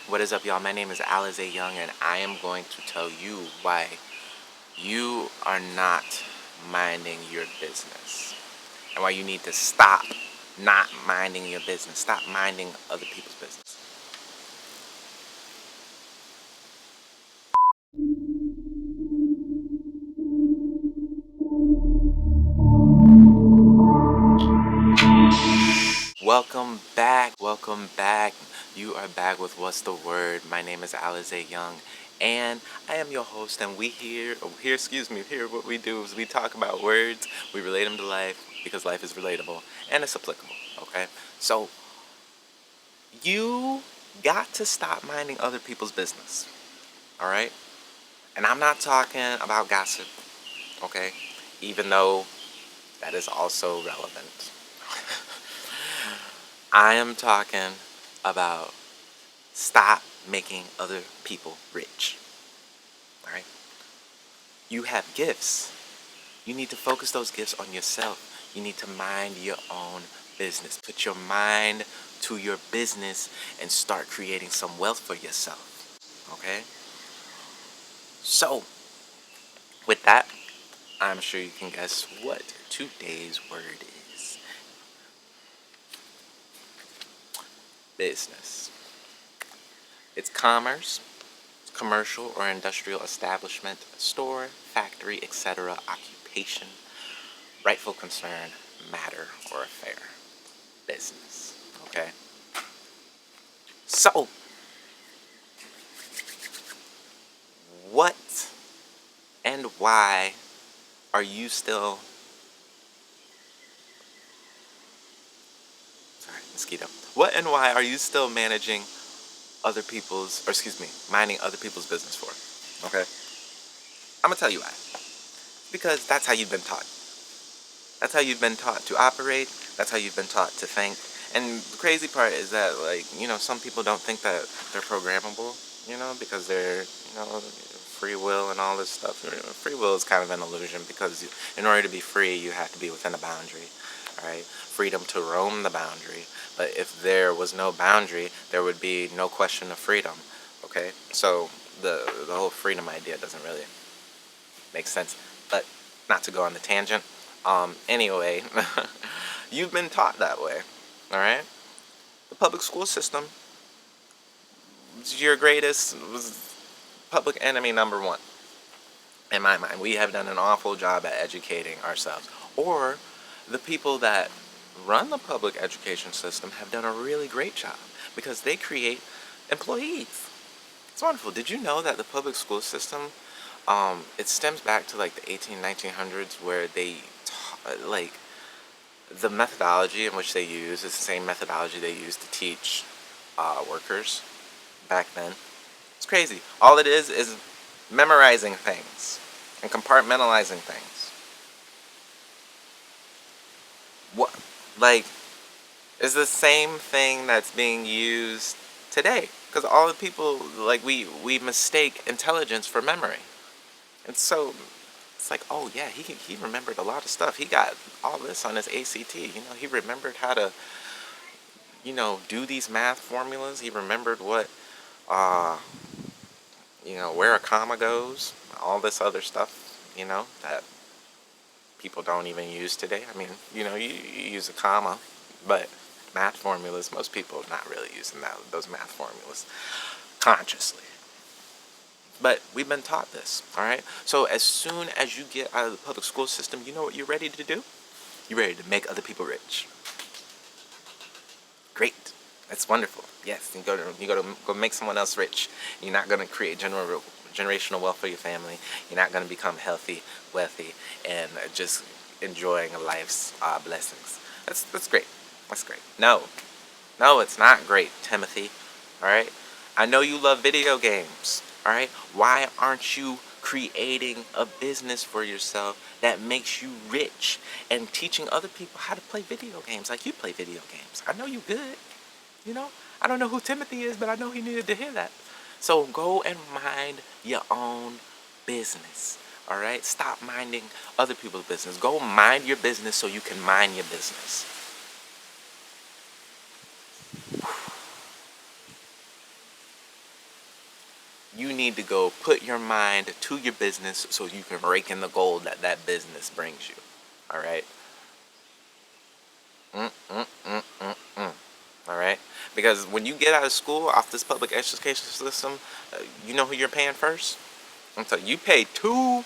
What is up, y'all? My name is Alize Young, and I am going to tell you why you are not minding your business and why you need to stop not minding your business. Stop minding other people's business. Welcome back. Welcome back. You are back with What's the Word? My name is Alize Young, and I am your host. And here what we do is we talk about words, we relate them to life because life is relatable and it's applicable. Okay, so you got to stop minding other people's business. All right, and I'm not talking about gossip. Okay, even though that is also relevant. I am talking about stop making other people rich. All right? You have gifts. You need to focus those gifts on yourself. You need to mind your own business. Put your mind to your business and start creating some wealth for yourself. Okay? So, with that, I'm sure you can guess what today's word is. Business. It's commerce, commercial or industrial establishment, store, factory, etc., occupation, rightful concern, matter, or affair. Business. Okay? So, what and why are you still. Sorry, mosquito. What and why are you still managing other people's, or excuse me, minding other people's business for? Okay? I'm gonna tell you why. Because that's how you've been taught. That's how you've been taught to operate. That's how you've been taught to think. And the crazy part is that, like, some people don't think that they're programmable, because they're, free will and all this stuff. Free will is kind of an illusion because in order to be free, you have to be within a boundary, all right? Freedom to roam the boundary. But if there was no boundary, there would be no question of freedom, okay? So the whole freedom idea doesn't really make sense. But not to go on the tangent. Anyway, you've been taught that way, all right? The public school system is your greatest public enemy number one. In my mind, we have done an awful job at educating ourselves. Or the people that run the public education system have done a really great job because they create employees. It's wonderful. Did you know that the public school system, it stems back to like the 1900s where they, like, the methodology in which they use is the same methodology they used to teach workers back then. It's crazy. All it is memorizing things and compartmentalizing things. What, like, is the same thing that's being used today? Because all the people, like, we mistake intelligence for memory. And so it's like, oh yeah, he remembered a lot of stuff. He got all this on his ACT. He remembered how to, do these math formulas. He remembered what, uh, where a comma goes. All this other stuff, that people don't even use today. I mean, you use a comma, but math formulas, most people are not really using those math formulas consciously. But we've been taught this, all right? So as soon as you get out of the public school system, you know what you're ready to do? You're ready to make other people rich. Great. That's wonderful. Yes, you go make someone else rich. You're not going to create generational wealth for your family. You're not going to become healthy, wealthy, and just enjoying life's blessings. That's great. That's great. No, it's not great, Timothy. All right. I know you love video games. All right. Why aren't you creating a business for yourself that makes you rich and teaching other people how to play video games like you play video games? I know you good. You know, I don't know who Timothy is, but I know he needed to hear that. So go and mind your own business. All right? Stop minding other people's business. Go mind your business so you can mind your business. You need to go put your mind to your business so you can rake in the gold that that business brings you. All right. Mm, mm, mm, mm, mm. All right. Because when you get out of school, off this public education system, you know who you're paying first. And so you pay two.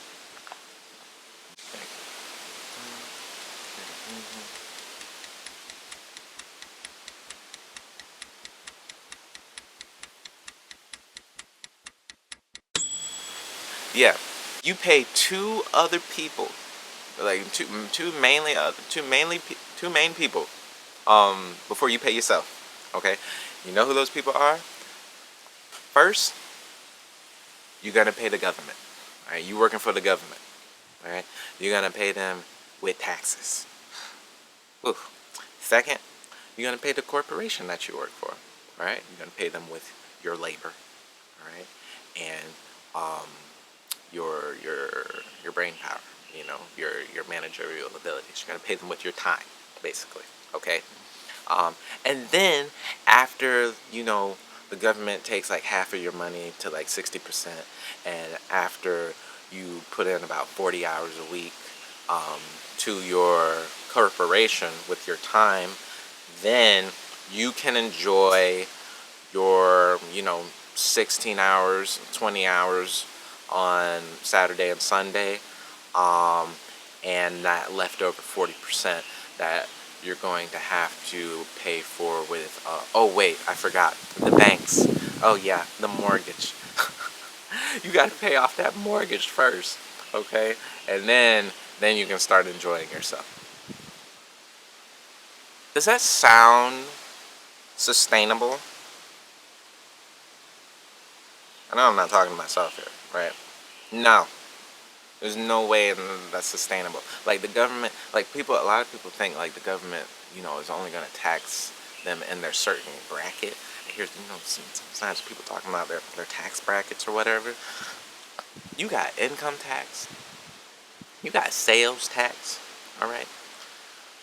Yeah, you pay two other people, like two main people, before you pay yourself. Okay, you know who those people are? First, you're gonna pay the government. All right, you working for the government. All right, you're gonna pay them with taxes. Ooh. Second, you're gonna pay the corporation that you work for. All right, you're gonna pay them with your labor. All right, and um, your brain power, your managerial abilities. You're gonna pay them with your time, basically. Okay, and then after the government takes like half of your money to like 60%, and after you put in about 40 hours a week to your corporation with your time, then you can enjoy your 16 hours, 20 hours on Saturday and Sunday, um, and that leftover 40% that you're going to have to pay for with oh wait, I forgot, the banks. Oh yeah, the mortgage. You got to pay off that mortgage first, okay, and then you can start enjoying yourself. Does that sound sustainable? I know I'm not talking to myself here, right? No, there's no way that's sustainable. Like the government, like a lot of people think like the government, is only going to tax them in their certain bracket. I hear, sometimes people talking about their tax brackets or whatever. You got income tax, you got sales tax, all right?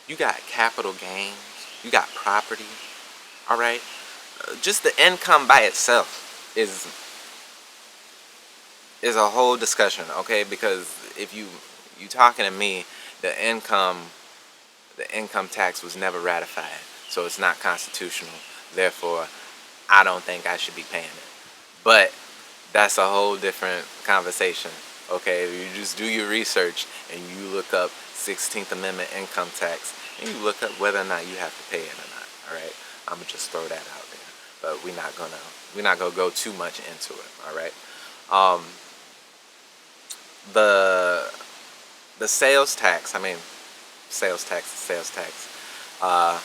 You got capital gains, you got property, all right? Just the income by itself is a whole discussion, okay? Because if you talking to me, the income tax was never ratified, so it's not constitutional. Therefore, I don't think I should be paying it. But that's a whole different conversation. Okay, you just do your research and you look up 16th Amendment income tax and you look up whether or not you have to pay it or not. All right, I'm gonna just throw that out there, but we're not gonna go too much into it. All right, um, the the sales tax. I mean, sales tax. Uh,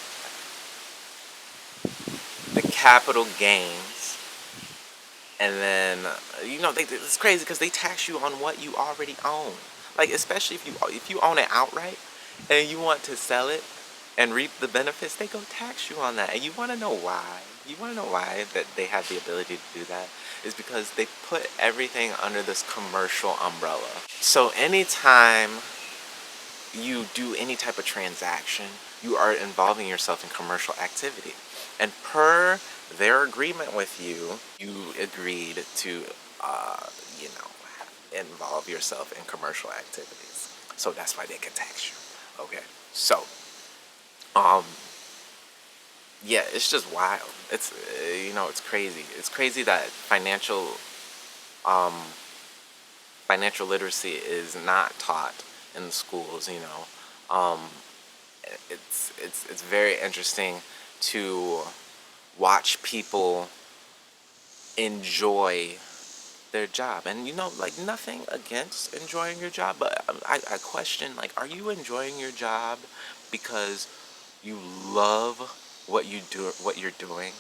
the capital gains, and then it's crazy because they tax you on what you already own. Like especially if you own it outright, and you want to sell it and reap the benefits, they go tax you on that. And you want to know why? You want to know why that they have the ability to do that? Is because they put everything under this commercial umbrella. So anytime you do any type of transaction, you are involving yourself in commercial activity. And per their agreement with you, you agreed to, uh, you know, involve yourself in commercial activities. So that's why they can tax you. Okay. So, um, yeah, it's just wild. It's crazy. It's crazy that um, financial literacy is not taught in the schools. Um, it's very interesting to watch people enjoy their job, and like nothing against enjoying your job, but I question, like, are you enjoying your job because you love what you're doing,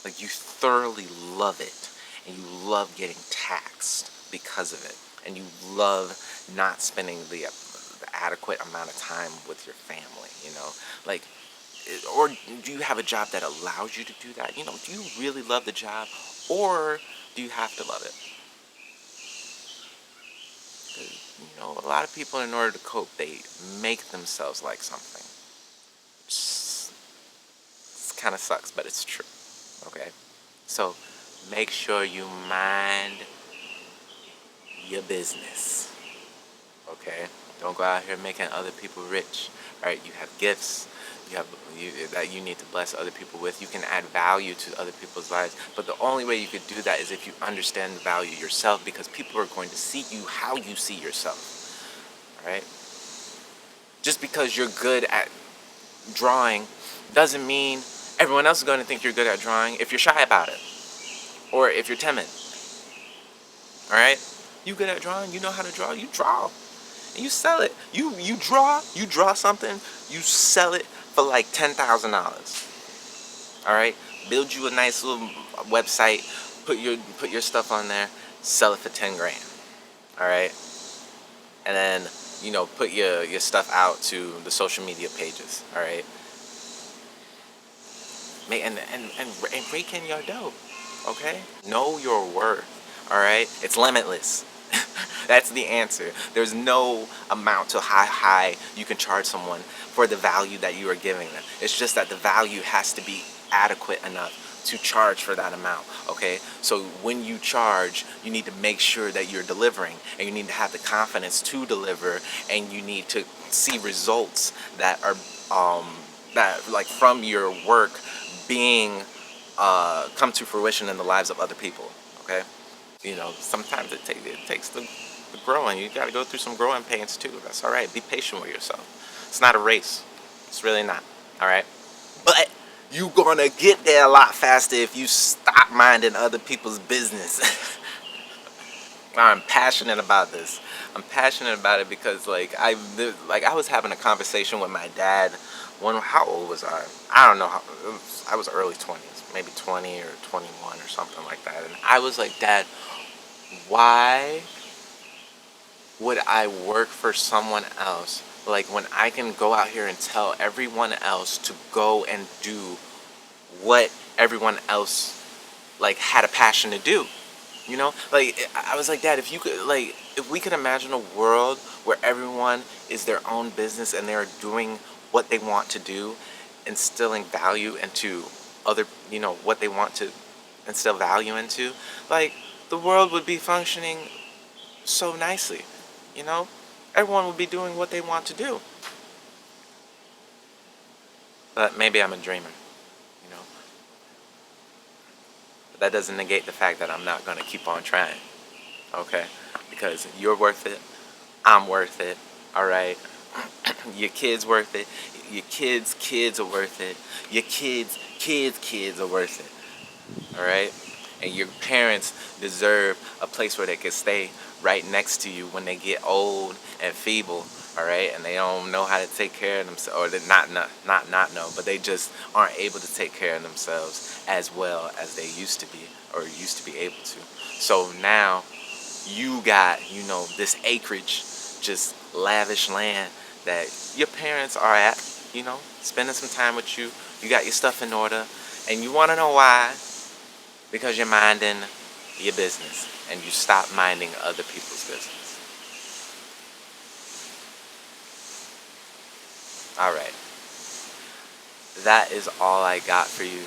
like you thoroughly love it, and you love getting taxed because of it, and you love not spending the adequate amount of time with your family, like, or do you have a job that allows you to do that? Do you really love the job, or do you have to love it? 'Cause, a lot of people, in order to cope, they make themselves like something. It kind of sucks, but it's true. Okay? So make sure you mind your business. Okay? Don't go out here making other people rich. All right? You have gifts. That you need to bless other people with. You can add value to other people's lives. But the only way you could do that is if you understand the value yourself, because people are going to see you how you see yourself. All right? Just because you're good at drawing doesn't mean everyone else is going to think you're good at drawing if you're shy about it or if you're timid. All right? You good at drawing, you know how to draw, you draw. And you sell it. You draw something, you sell it for like $10,000. All right? Build you a nice little website, put your stuff on there, sell it for 10 grand. All right? And then, put your stuff out to the social media pages. All right? And rake in your dough. Okay? Know your worth. All right? It's limitless. That's the answer. There's no amount to how high you can charge someone for the value that you are giving them. It's just that the value has to be adequate enough to charge for that amount. Okay? So when you charge, you need to make sure that you're delivering, and you need to have the confidence to deliver, and you need to see results that are that like from your work being come to fruition in the lives of other people. Okay? Sometimes it takes the growing. You got to go through some growing pains too. That's all right. Be patient with yourself. It's not a race. It's really not. All right. But you gonna get there a lot faster if you stop minding other people's business. I'm passionate about this. I'm passionate about it because I was having a conversation with my dad. How old was I? I don't know. I was early 20s, maybe 20 or 21 or something like that. And I was like, Dad, why would I work for someone else like when I can go out here and tell everyone else to go and do what everyone else had a passion to do? I was like, Dad, if you could, if we could imagine a world where everyone is their own business and they're doing what they want to do, instilling value into other, what they want to instill value into, the world would be functioning so nicely. Everyone would be doing what they want to do. But maybe I'm a dreamer, you know. But that doesn't negate the fact that I'm not going to keep on trying, okay? Because you're worth it. I'm worth it, all right? Your kid's worth it. Your kids are worth it. Your kids are worth it, all right? And your parents deserve a place where they can stay right next to you when they get old and feeble, all right? And they don't know how to take care of themselves, or they not know, but they just aren't able to take care of themselves as well as they used to be, or used to be able to. So now you got, this acreage, just lavish land that your parents are at, spending some time with you. You got your stuff in order, and you want to know why? Because you're minding your business, and you stop minding other people's business. All right. That is all I got for you.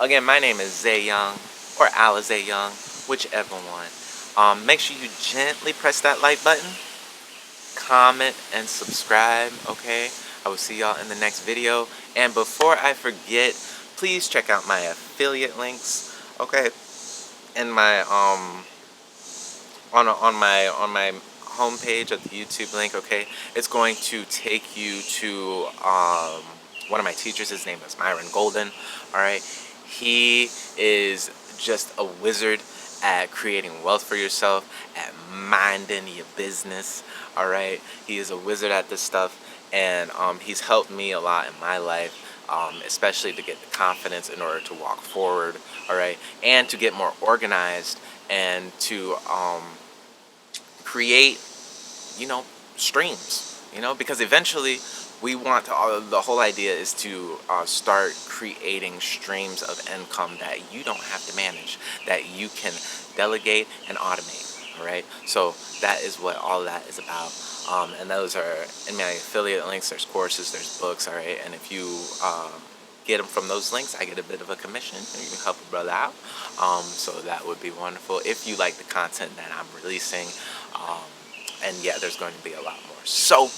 Again, my name is Zay Young, or Alizay Young, whichever one. Make sure you gently press that like button, comment, and subscribe, okay? I will see y'all in the next video. And before I forget, please check out my affiliate links, okay? In my on my homepage of the YouTube link, okay? It's going to take you to one of my teachers. His name is Myron Golden. All right, he is just a wizard at creating wealth for yourself, at minding your business. All right, he is a wizard at this stuff, and he's helped me a lot in my life. Especially to get the confidence in order to walk forward, all right, and to get more organized, and to create, streams, because eventually we want to, the whole idea is to start creating streams of income that you don't have to manage, that you can delegate and automate, all right? So that is what all that is about. And those are in my affiliate links. There's courses, there's books, all right? And if you get them from those links, I get a bit of a commission. You can help a brother out. So that would be wonderful if you like the content that I'm releasing. And yeah, there's going to be a lot more. So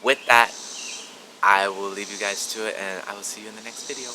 with that, I will leave you guys to it, and I will see you in the next video.